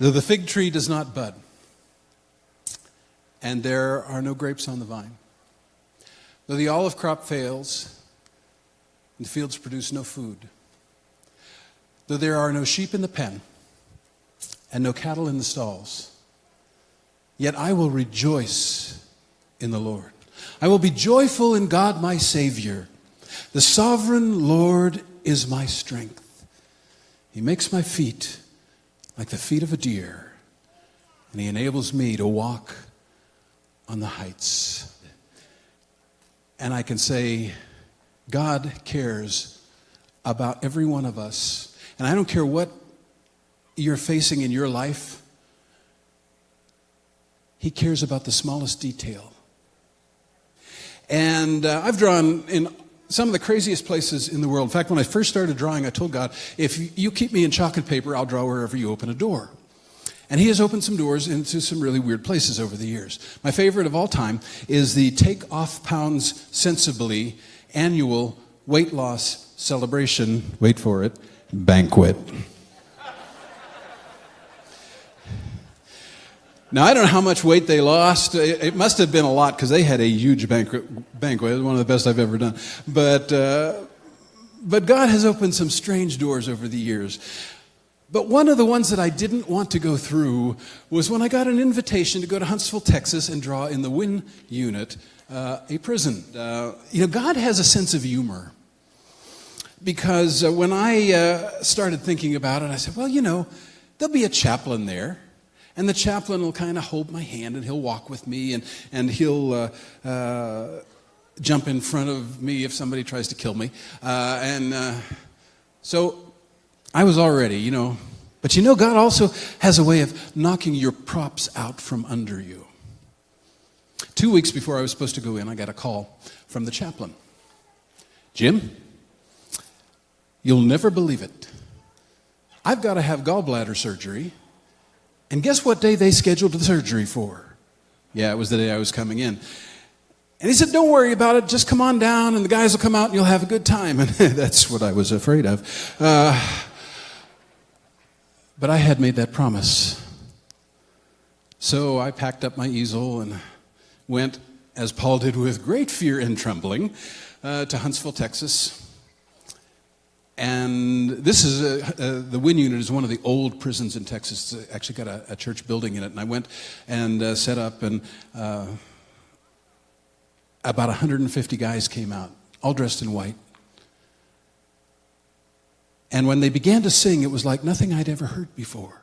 Though the fig tree does not bud, and there are no grapes on the vine, though the olive crop fails, and the fields produce no food, though there are no sheep in the pen, and no cattle in the stalls, yet I will rejoice in the Lord. I will be joyful in God my Savior. The sovereign Lord is my strength. He makes my feet like the feet of a deer, and he enables me to walk on the heights. And I can say, God cares about every one of us. And I don't care what you're facing in your life, he cares about the smallest detail. And I've drawn in some of the craziest places in the world. In fact, when I first started drawing, I told God, if you keep me in chalk and paper, I'll draw wherever you open a door. And he has opened some doors into some really weird places over the years. My favorite of all time is the Take Off Pounds Sensibly annual weight loss celebration, wait for it, banquet. Now, I don't know how much weight they lost. It must have been a lot because they had a huge banquet. It was one of the best I've ever done. But God has opened some strange doors over the years. But one of the ones that I didn't want to go through was when I got an invitation to go to Huntsville, Texas and draw in the Wynn unit, a prison. God has a sense of humor. Because when I started thinking about it, I said, well, there'll be a chaplain there. And the chaplain will kind of hold my hand and he'll walk with me and he'll jump in front of me if somebody tries to kill me. So I was all ready, But God also has a way of knocking your props out from under you. 2 weeks before I was supposed to go in, I got a call from the chaplain. Jim, you'll never believe it. I've got to have gallbladder surgery. And guess what day they scheduled the surgery for? Yeah, it was the day I was coming in. And he said, don't worry about it. Just come on down and the guys will come out and you'll have a good time. And that's what I was afraid of. But I had made that promise. So I packed up my easel and went, as Paul did with great fear and trembling, to Huntsville, Texas. And this is, the Wynn unit is one of the old prisons in Texas. It's actually got a church building in it. And I went and set up, and about 150 guys came out, all dressed in white. And when they began to sing, it was like nothing I'd ever heard before.